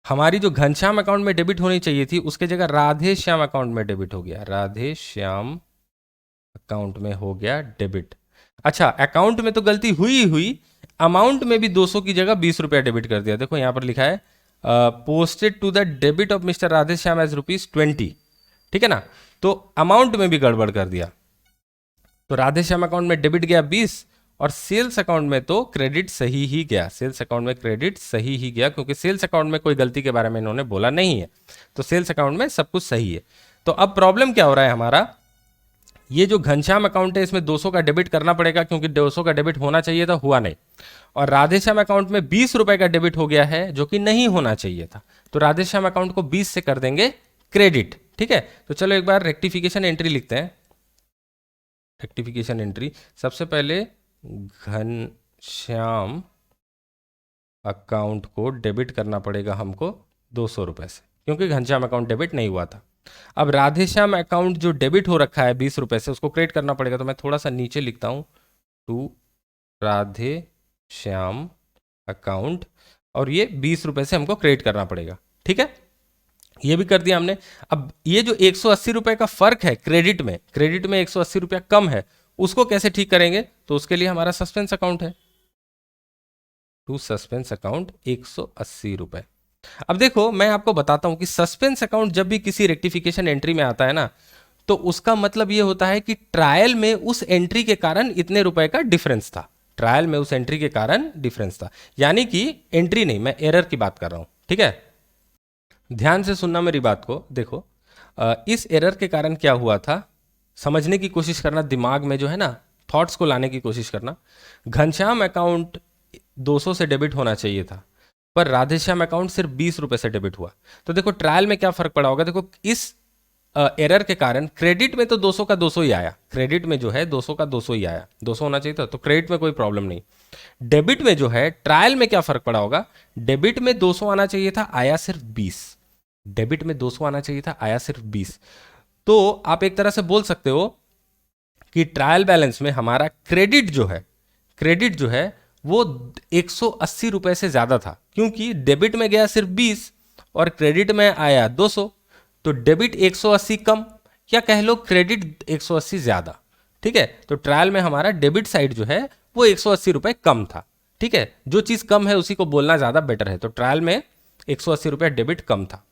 हमारी जो घनश्याम अकाउंट में डेबिट होनी चाहिए थी उसके जगह राधे श्याम अकाउंट में डेबिट हो गया, राधे श्याम अकाउंट में हो गया डेबिट। अच्छा, अकाउंट में तो गलती हुई हुई, अमाउंट में भी 200 की जगह 20 रुपया डेबिट कर दिया। देखो यहां पर लिखा है posted to the debit of mister Radhe Shyam as ₹20। ठीक है ना, तो अमाउंट में भी गड़बड़ कर दिया, तो राधे श्याम अकाउंट में डेबिट गया 20 और सेल्स अकाउंट में तो क्रेडिट सही ही गया, सेल्स अकाउंट में क्रेडिट सही ही गया, क्योंकि सेल्स अकाउंट में कोई गलती के बारे में इन्होंने बोला नहीं है, तो सेल्स अकाउंट में सब कुछ सही है। तो अब प्रॉब्लम क्या हो रहा है हमारा, ये जो घनश्याम अकाउंट है इसमें 200 का डेबिट करना पड़ेगा, क्योंकि 200 का डेबिट होना चाहिए था, हुआ नहीं। और राधेश्याम अकाउंट में 20 रुपए का डेबिट हो गया है, जो कि नहीं होना चाहिए था, तो राधेश्याम अकाउंट को 20 से कर देंगे क्रेडिट। ठीक है, तो चलो एक बार रेक्टिफिकेशन एंट्री लिखते हैं। रेक्टिफिकेशन एंट्री, सबसे पहले घनश्याम अकाउंट को डेबिट करना पड़ेगा हमको 200 रुपए से, क्योंकि घनश्याम अकाउंट डेबिट नहीं हुआ था। अब राधेश्याम अकाउंट जो डेबिट हो रखा है 20 रुपए से, उसको क्रेडिट करना पड़ेगा, तो मैं थोड़ा सा नीचे लिखता हूं, टू राधेश्याम अकाउंट, और ये 20 रुपए से हमको क्रेडिट करना पड़ेगा। ठीक है, ये भी कर दिया हमने। अब ये जो 180 रुपए का फर्क है क्रेडिट में 180 रुपया कम है, उसको कैसे ठीक करेंगे, तो उसके लिए हमारा सस्पेंस अकाउंट है, टू सस्पेंस अकाउंट 180 रुपए। अब देखो मैं आपको बताता हूं कि सस्पेंस अकाउंट जब भी किसी रेक्टिफिकेशन एंट्री में आता है ना, तो उसका मतलब ये होता है कि ट्रायल में उस एंट्री के कारण इतने रुपए का डिफरेंस था, ट्रायल में उस एंट्री के कारण डिफरेंस था, यानी कि एंट्री नहीं, मैं एरर की बात कर रहा हूं। ठीक है, ध्यान से सुनना मेरी बात को। देखो इस एरर के कारण क्या हुआ था, समझने की कोशिश करना, दिमाग में जो है ना थॉट्स को लाने की कोशिश करना। घनश्याम अकाउंट 200 से डेबिट होना चाहिए था, पर राधेश्याम अकाउंट सिर्फ 20 रुपए से डेबिट हुआ। तो देखो ट्रायल में क्या फर्क पड़ा होगा, देखो इस एरर के कारण क्रेडिट में तो 200 का 200 ही आया, क्रेडिट में जो है 200 का 200 ही आया, 200 होना चाहिए था, तो क्रेडिट में कोई प्रॉब्लम नहीं। डेबिट में जो है ट्रायल में क्या फर्क पड़ा होगा, डेबिट में 200 आना चाहिए था, आया सिर्फ 20, डेबिट में 200 आना चाहिए था, आया सिर्फ 20। तो आप एक तरह से बोल सकते हो कि ट्रायल बैलेंस में हमारा क्रेडिट जो है वो 180 रुपए से ज्यादा था, क्योंकि डेबिट में गया सिर्फ 20 और क्रेडिट में आया 200, तो डेबिट 180 कम, या कह लो क्रेडिट 180 ज्यादा। ठीक है, तो ट्रायल में हमारा डेबिट साइड जो है वो 180 रुपए कम था। ठीक है, जो चीज कम है उसी को बोलना ज्यादा बेटर है, तो ट्रायल में 180 रुपए डेबिट कम था।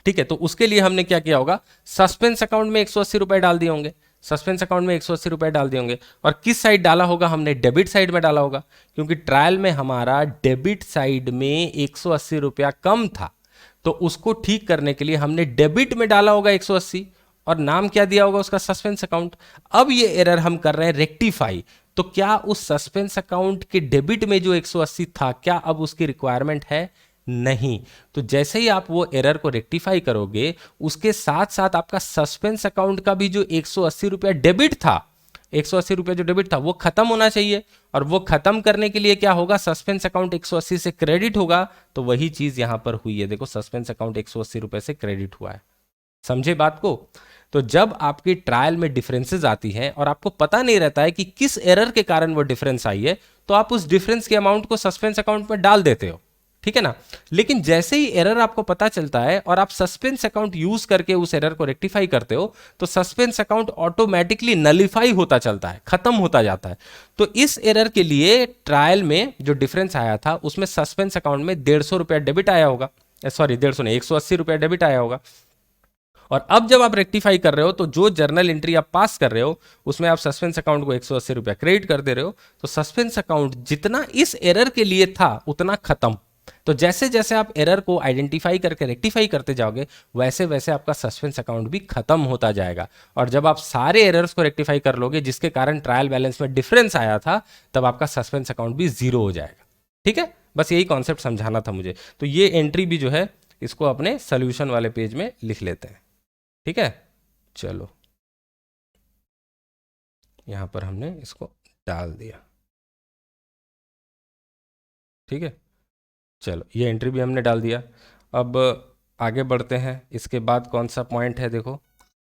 ठीक है, तो उसके लिए हमने क्या किया होगा, सस्पेंस अकाउंट में 180 रुपए डाल दिए होंगे, सस्पेंस अकाउंट में 180 रुपए डाल दिए होंगे, और किस साइड डाला होगा, हमने डेबिट साइड में डाला होगा, क्योंकि ट्रायल में हमारा डेबिट साइड में 180 रुपया कम था, तो उसको ठीक करने के लिए हमने डेबिट में डाला होगा 180, और नाम क्या दिया होगा उसका, सस्पेंस अकाउंट। अब ये एरर हम कर रहे हैं रेक्टिफाई, तो क्या उस सस्पेंस अकाउंट के डेबिट में जो 180 था, क्या अब उसकी रिक्वायरमेंट है, नहीं। तो जैसे ही आप वो एरर को रेक्टिफाई करोगे, उसके साथ साथ आपका सस्पेंस अकाउंट का भी जो 180 रुपया डेबिट था, 180 रुपया जो डेबिट था वो खत्म होना चाहिए, और वो खत्म करने के लिए क्या होगा, सस्पेंस अकाउंट 180 से क्रेडिट होगा, तो वही चीज यहां पर हुई है। देखो सस्पेंस अकाउंट 180 रुपए से क्रेडिट हुआ है, समझे बात को। तो जब आपकी ट्रायल में डिफरेंसेस आती हैं और आपको पता नहीं रहता है कि किस एरर के कारण वो डिफरेंस आई है, तो आप उस डिफरेंस के अमाउंट को सस्पेंस अकाउंट में डाल देते हो, ठीक है ना। लेकिन जैसे ही एरर आपको पता चलता है और आप सस्पेंस अकाउंट यूज करके उस एरर को रेक्टिफाई करते हो, तो सस्पेंस अकाउंट ऑटोमेटिकली नलिफाई होता चलता है, खत्म होता जाता है। तो इस एरर के लिए ट्रायल में जो डिफरेंस आया था उसमें सस्पेंस अकाउंट में 150 रुपया डेबिट आया होगा, सॉरी 150 नहीं, 180 रुपया डेबिट आया होगा। और अब जब आप रेक्टिफाई कर रहे हो, तो जो जर्नल एंट्री आप पास कर रहे हो उसमें आप सस्पेंस अकाउंट को 180 रुपया क्रेडिट कर दे रहे हो, तो सस्पेंस अकाउंट जितना इस एरर के लिए था उतना खत्म। तो जैसे जैसे आप एरर को आइडेंटिफाई करके रेक्टिफाई करते जाओगे, वैसे वैसे आपका सस्पेंस अकाउंट भी खत्म होता जाएगा। और जब आप सारे एरर्स को रेक्टिफाई कर लोगे जिसके कारण ट्रायल बैलेंस में डिफरेंस आया था, तब आपका सस्पेंस अकाउंट भी जीरो हो जाएगा। ठीक है, बस यही कॉन्सेप्ट समझाना था मुझे। तो ये एंट्री भी जो है इसको अपने सोल्यूशन वाले पेज में लिख लेते हैं। ठीक है, चलो यहां पर हमने इसको डाल दिया। ठीक है, चलो ये एंट्री भी हमने डाल दिया। अब आगे बढ़ते हैं। इसके बाद कौन सा पॉइंट है, देखो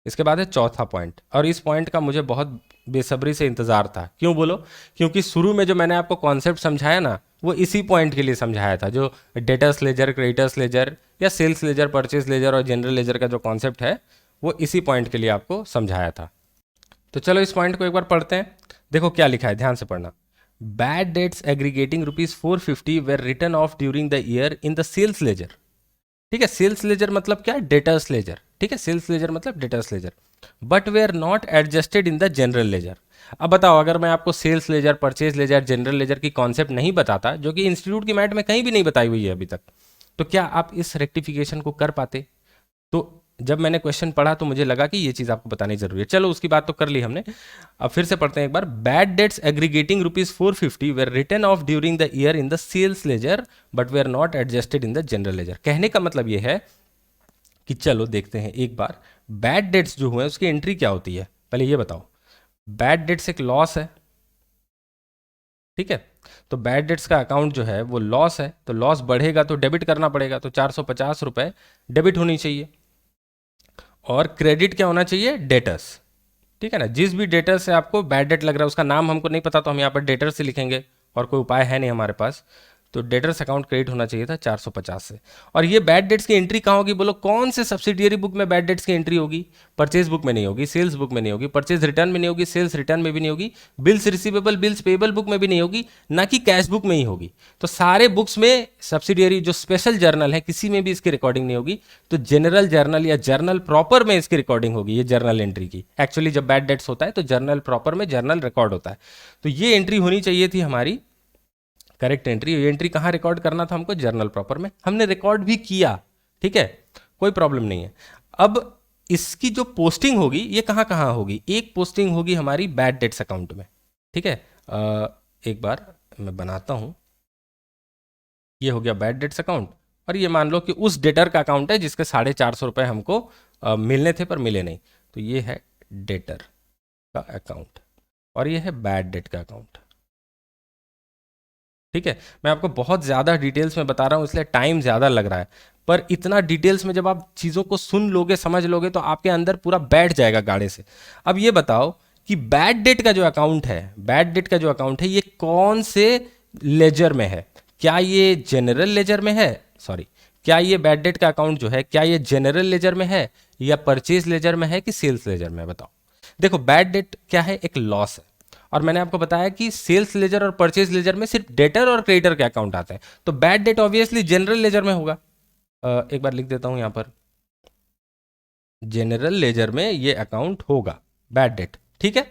इसके बाद है चौथा पॉइंट, और इस पॉइंट का मुझे बहुत बेसब्री से इंतजार था। क्यों बोलो, क्योंकि शुरू में जो मैंने आपको कॉन्सेप्ट समझाया ना, वो इसी पॉइंट के लिए समझाया था, जो डेटर्स लेजर, क्रेडिटर्स लेजर या सेल्स लेजर, परचेज लेजर और जनरल लेजर का जो कॉन्सेप्ट है वो इसी पॉइंट के लिए आपको समझाया था। तो चलो इस पॉइंट को एक बार पढ़ते हैं। देखो क्या लिखा है, ध्यान से पढ़ना। Bad debts aggregating ₹450 were written off during the year in the sales ledger. ठीक है, सेल्स लेजर मतलब क्या, डेटर्स लेजर। ठीक है, सेल्स लेजर मतलब debtors ledger, but they are not adjusted in the general ledger. अब बताओ, अगर मैं आपको sales ledger, purchase ledger, general ledger की कॉन्सेप्ट नहीं बताता, जो कि इंस्टीट्यूट की मैट में कहीं भी नहीं बताई हुई है अभी तक, तो क्या आप इस रेक्टिफिकेशन को कर पाते? तो जब मैंने क्वेश्चन पढ़ा तो मुझे लगा कि ये चीज़ आपको बतानी जरूरी है। चलो उसकी बात तो कर ली हमने, अब फिर से पढ़ते हैं एक बार। Bad debts aggregating ₹450 were written off during the year in the sales ledger but were not adjusted in the general ledger. कहने का मतलब ये है कि चलो देखते हैं एक बार, बैड डेट्स जो हुए उसकी एंट्री क्या होती है, पहले ये बताओ। बैड डेट्स एक लॉस है, ठीक है? तो बैड डेट्स का अकाउंट जो है वो लॉस है, तो लॉस बढ़ेगा तो डेबिट करना पड़ेगा, तो 450 रुपए डेबिट होनी चाहिए। और क्रेडिट क्या होना चाहिए? डेटर्स, ठीक है ना? जिस भी डेटर से आपको बैड डेट लग रहा है, उसका नाम हमको नहीं पता, तो हम यहाँ पर डेटर से लिखेंगे, और कोई उपाय है नहीं हमारे पास। तो डेटर्स अकाउंट क्रेडिट होना चाहिए था 450 से। और ये बैड डेट्स की एंट्री कहाँ होगी? बोलो कौन से सब्सिडियरी बुक में बैड डेट्स की एंट्री होगी? परचेज बुक में नहीं होगी, सेल्स बुक में नहीं होगी, परचेज रिटर्न में नहीं होगी, सेल्स रिटर्न में भी नहीं होगी, bills receivable, bills payable book में भी नहीं होगी, ना कि कैश बुक में ही होगी। तो सारे बुक्स में सब्सिडियरी जो स्पेशल जर्नल है, किसी में भी इसकी रिकॉर्डिंग नहीं होगी। तो जनरल जर्नल या जर्नल प्रॉपर में इसकी रिकॉर्डिंग होगी, ये जर्नल एंट्री की। एक्चुअली जब बैड डेट्स होता है तो जर्नल प्रॉपर में जर्नल रिकॉर्ड होता है। तो ये एंट्री होनी चाहिए थी हमारी करेक्ट एंट्री। ये एंट्री कहाँ रिकॉर्ड करना था हमको? जर्नल प्रॉपर में। हमने रिकॉर्ड भी किया, ठीक है, कोई प्रॉब्लम नहीं है। अब इसकी जो पोस्टिंग होगी ये कहाँ कहाँ होगी? एक पोस्टिंग होगी हमारी बैड डेट्स अकाउंट में, ठीक है? एक बार मैं बनाता हूं। ये हो गया बैड डेट्स अकाउंट, और ये मान लो कि उस डेटर का अकाउंट है जिसके 450 रुपए हमको मिलने थे पर मिले नहीं। तो ये है डेटर का अकाउंट, और ये है बैड डेट का अकाउंट, ठीक है? मैं आपको बहुत ज़्यादा डिटेल्स में बता रहा हूँ, इसलिए टाइम ज़्यादा लग रहा है, पर इतना डिटेल्स में जब आप चीज़ों को सुन लोगे, समझ लोगे, तो आपके अंदर पूरा बैठ जाएगा गाड़े से। अब ये बताओ कि बैड डेट का जो अकाउंट है, बैड डेट का जो अकाउंट है, ये कौन से लेजर में है? क्या ये जनरल लेजर में है? सॉरी, क्या ये बैड डेट का अकाउंट जो है, क्या ये जनरल लेजर में है, या परचेज लेजर में है, कि सेल्स लेजर में है? बताओ। देखो, बैड डेट क्या है? एक लॉस है। और मैंने आपको बताया कि सेल्स लेजर और परचेज लेजर में सिर्फ डेटर और क्रेडिटर के अकाउंट आते हैं, तो bad debt obviously general ledger में होगा। एक बार लिख देता हूं यहां पर, जनरल लेजर में ये अकाउंट होगा बैड डेट, ठीक है?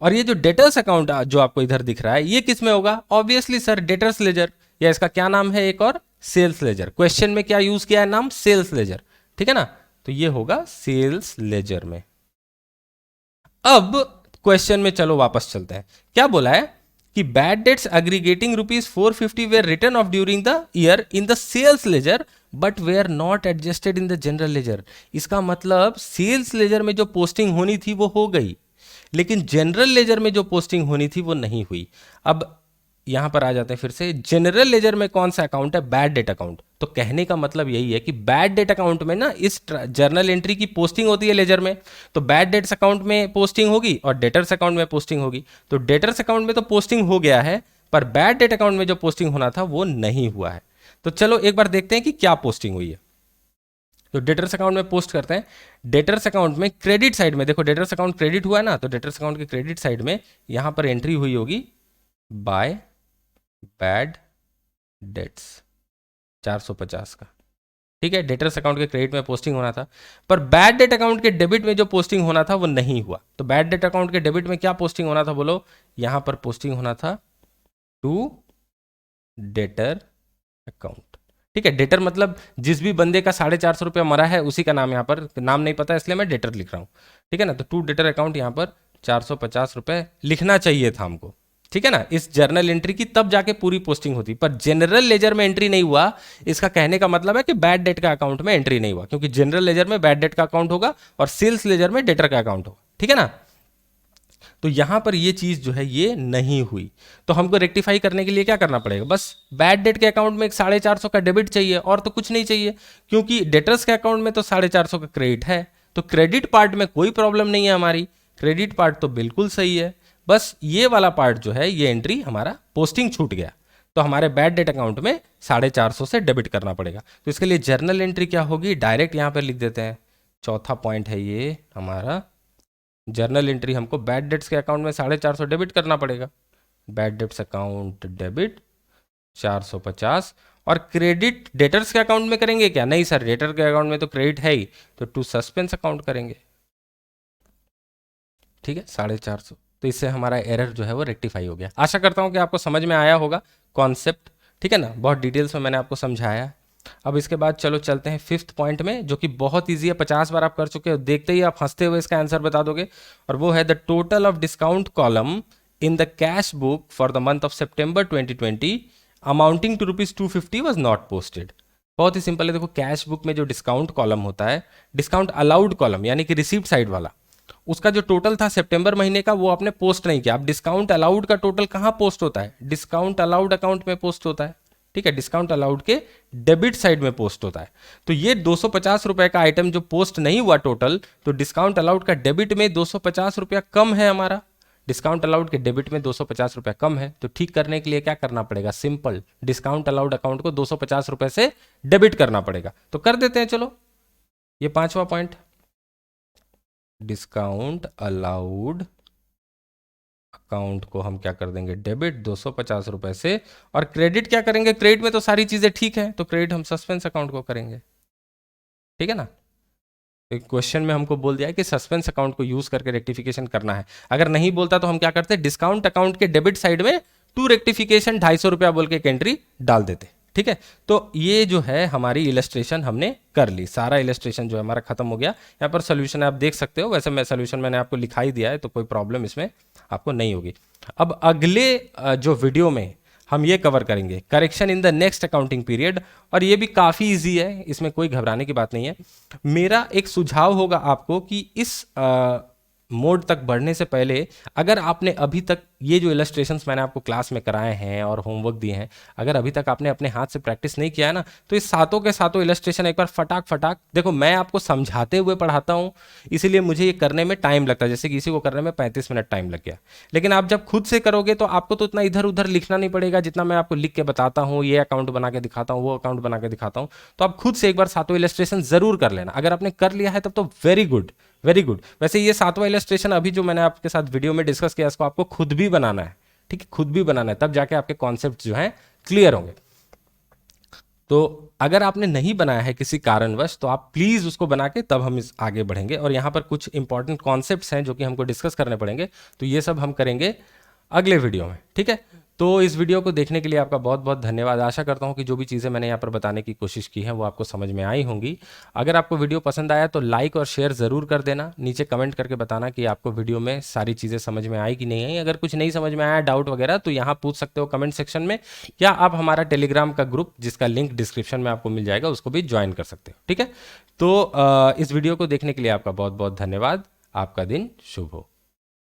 और ये जो डेटर्स अकाउंट जो आपको इधर दिख रहा है, ये किस में होगा? ऑब्वियसली सर डेटर्स लेजर, या इसका क्या नाम है एक और? Sales laser. क्वेश्चन में क्या यूज किया है नाम? सेल्स लेजर, ठीक है ना? तो ये होगा सेल्स लेजर में। अब क्वेश्चन में चलो वापस चलते हैं। क्या बोला है कि bad debts aggregating ₹450 were written off during the year in the sales ledger but were not adjusted in the general ledger. इसका मतलब सेल्स लेजर में जो पोस्टिंग होनी थी वो हो गई, लेकिन जनरल लेजर में जो पोस्टिंग होनी थी वो नहीं हुई। अब यहां पर आ जाते हैं फिर से, जनरल लेजर में कौन सा अकाउंट है? Bad debt account. तो कहने का मतलब यही है कि बैड डेट अकाउंट में ना इस जर्नल एंट्री की पोस्टिंग होती है लेजर में, तो बैड डेट्स अकाउंट में पोस्टिंग होगी और डेटर्स अकाउंट में पोस्टिंग होगी। तो डेटर्स अकाउंट में तो पोस्टिंग हो गया है, पर बैड डेट अकाउंट में जो पोस्टिंग होना था वो नहीं हुआ है। तो चलो एक बार देखते हैं कि क्या पोस्टिंग हुई है। तो डेटर्स अकाउंट में पोस्ट करते हैं। डेटर्स अकाउंट में क्रेडिट साइड में देखो, डेटर्स अकाउंट क्रेडिट हुआ है ना, तो डेटर्स अकाउंट के क्रेडिट साइड में यहां पर एंट्री हुई होगी बाय बैड डेट्स 450 का, ठीक है? डेटर्स अकाउंट के क्रेडिट में पोस्टिंग होना था, पर बैड डेट अकाउंट के डेबिट में जो पोस्टिंग होना था वो नहीं हुआ। तो बैड डेट अकाउंट के डेबिट में क्या पोस्टिंग होना था? बोलो, यहां पर पोस्टिंग होना था टू डेटर अकाउंट, ठीक है? डेटर मतलब जिस भी बंदे का 450 रुपया मरा है उसी का नाम, यहां पर नाम नहीं पता इसलिए मैं डेटर लिख रहा हूं, ठीक है ना? तो टू डेटर अकाउंट यहां पर 450 रुपए लिखना चाहिए था हमको, ठीक है ना? इस जर्नल एंट्री की तब जाके पूरी पोस्टिंग होती, पर जनरल लेजर में एंट्री नहीं हुआ। इसका कहने का मतलब है कि बैड डेट का अकाउंट में एंट्री नहीं हुआ, क्योंकि जनरल लेजर में बैड डेट का अकाउंट होगा और सेल्स लेजर में डेटर का अकाउंट होगा, ठीक है ना? तो यहां पर ये चीज जो है ये नहीं हुई। तो हमको रेक्टिफाई करने के लिए क्या करना पड़ेगा? बस बैड डेट के अकाउंट में एक 450 का डेबिट चाहिए, और तो कुछ नहीं चाहिए, क्योंकि डेटर्स के अकाउंट में तो 450 का क्रेडिट है। तो क्रेडिट पार्ट में कोई प्रॉब्लम नहीं है हमारी, क्रेडिट पार्ट तो बिल्कुल सही है। बस ये वाला पार्ट जो है, ये एंट्री हमारा पोस्टिंग छूट गया, तो हमारे बैड डेट अकाउंट में 450 से डेबिट करना पड़ेगा। तो इसके लिए जर्नल एंट्री क्या होगी? डायरेक्ट यहां पर लिख देते हैं। चौथा पॉइंट है ये हमारा, जर्नल एंट्री हमको बैड डेट्स के अकाउंट में 450 डेबिट करना पड़ेगा। बैड डेट्स अकाउंट डेबिट 450, और क्रेडिट डेटर्स के अकाउंट में करेंगे क्या? नहीं सर, डेटर के अकाउंट में तो क्रेडिट है ही, तो टू सस्पेंस अकाउंट करेंगे, ठीक है? 450। तो इससे हमारा एरर जो है वो रेक्टिफाई हो गया। आशा करता हूँ कि आपको समझ में आया होगा कॉन्सेप्ट, ठीक है ना, बहुत डिटेल्स में मैंने आपको समझाया। अब इसके बाद चलो चलते हैं फिफ्थ पॉइंट में, जो कि बहुत ईजी है, 50 बार आप कर चुके हो, देखते ही आप हंसते हुए इसका आंसर बता दोगे, और वो है the total of discount column in the cash book for the month of September 2020 amounting to ₹250 was not posted. बहुत ही सिंपल है, देखो कैश बुक में जो डिस्काउंट कॉलम होता है, डिस्काउंट अलाउड कॉलम यानी कि रिसीप्ट साइड वाला, उसका जो टोटल था सितंबर महीने का वो आपने पोस्ट नहीं किया। अब डिस्काउंट अलाउड का टोटल कहां पोस्ट होता है? डिस्काउंट अलाउड अकाउंट में पोस्ट होता है, ठीक है, डिस्काउंट अलाउड के डेबिट साइड में पोस्ट होता है। तो ये 250 रुपए का आइटम जो पोस्ट नहीं हुआ टोटल, तो डिस्काउंट अलाउड का डेबिट में 250 रुपया कम है हमारा, डिस्काउंट अलाउड के डेबिट में 250 रुपया कम है। तो ठीक करने के लिए क्या करना पड़ेगा? सिंपल, डिस्काउंट अलाउड अकाउंट को 250 रुपए से डेबिट करना पड़ेगा। तो कर देते हैं, चलो ये 5वां पॉइंट, डिस्काउंट अलाउड अकाउंट को हम क्या कर देंगे? डेबिट 250 रुपए से। और क्रेडिट क्या करेंगे? क्रेडिट में तो सारी चीजें ठीक है, तो क्रेडिट हम सस्पेंस अकाउंट को करेंगे, ठीक है ना। क्वेश्चन में हमको बोल दिया है कि सस्पेंस अकाउंट को यूज करके रेक्टिफिकेशन करना है। अगर नहीं बोलता तो हम क्या करते? डिस्काउंट अकाउंट के डेबिट साइड में टू रेक्टिफिकेशन 250 रुपया बोल के एक एंट्री डाल देते, ठीक है। तो ये जो है हमारी इलस्ट्रेशन हमने कर ली, सारा इलस्ट्रेशन जो है हमारा खत्म हो गया। यहाँ पर सोल्यूशन आप देख सकते हो, वैसे मैं सोल्यूशन मैंने आपको लिखाई दिया है, तो कोई प्रॉब्लम इसमें आपको नहीं होगी। अब अगले जो वीडियो में हम ये कवर करेंगे correction in the next accounting period, और ये भी काफ़ी इजी है, इसमें कोई घबराने की बात नहीं है। मेरा एक सुझाव होगा आपको कि इस मोड तक बढ़ने से पहले अगर आपने अभी तक ये जो इलस्ट्रेशंस मैंने आपको क्लास में कराए हैं और होमवर्क दिए हैं, अगर अभी तक आपने अपने हाथ से प्रैक्टिस नहीं किया है ना, तो इस सातों के सातों इलस्ट्रेशन एक बार फटाक फटाक देखो। मैं आपको समझाते हुए पढ़ाता हूँ, इसीलिए मुझे ये करने में टाइम लगता है, जैसे कि इसी को करने में 35 मिनट टाइम लग गया। लेकिन आप जब खुद से करोगे तो आपको तो इतना इधर उधर लिखना नहीं पड़ेगा जितना मैं आपको लिख के बताता हूँ, ये अकाउंट बना के दिखाता हूँ, वो अकाउंट बना के दिखाता हूँ। तो आप खुद से एक बार सातों इलस्ट्रेशन जरूर कर लेना। अगर आपने कर लिया है तब तो वेरी गुड, वेरी गुड। वैसे ये 7वां इलस्ट्रेशन अभी जो मैंने आपके साथ वीडियो में डिस्कस किया, इसको आपको खुद भी बनाना है, ठीक है, खुद भी बनाना है, तब जाके आपके कॉन्सेप्ट जो हैं क्लियर होंगे। तो अगर आपने नहीं बनाया है किसी कारणवश, तो आप प्लीज उसको बना के तब हम इस आगे बढ़ेंगे। और यहाँ पर कुछ इंपॉर्टेंट कॉन्सेप्ट्स हैं जो कि हमको डिस्कस करने पड़ेंगे, तो ये सब हम करेंगे अगले वीडियो में, ठीक है। तो इस वीडियो को देखने के लिए आपका बहुत बहुत धन्यवाद। आशा करता हूँ कि जो भी चीज़ें मैंने यहाँ पर बताने की कोशिश की है वो आपको समझ में आई होंगी। अगर आपको वीडियो पसंद आया तो लाइक और शेयर ज़रूर कर देना, नीचे कमेंट करके बताना कि आपको वीडियो में सारी चीज़ें समझ में आई कि नहीं आई। अगर कुछ नहीं समझ में आया, डाउट वगैरह, तो यहाँ पूछ सकते हो कमेंट सेक्शन में, या आप हमारा टेलीग्राम का ग्रुप जिसका लिंक डिस्क्रिप्शन में आपको मिल जाएगा उसको भी ज्वाइन कर सकते हो, ठीक है। तो इस वीडियो को देखने के लिए आपका बहुत बहुत धन्यवाद। आपका दिन शुभ हो।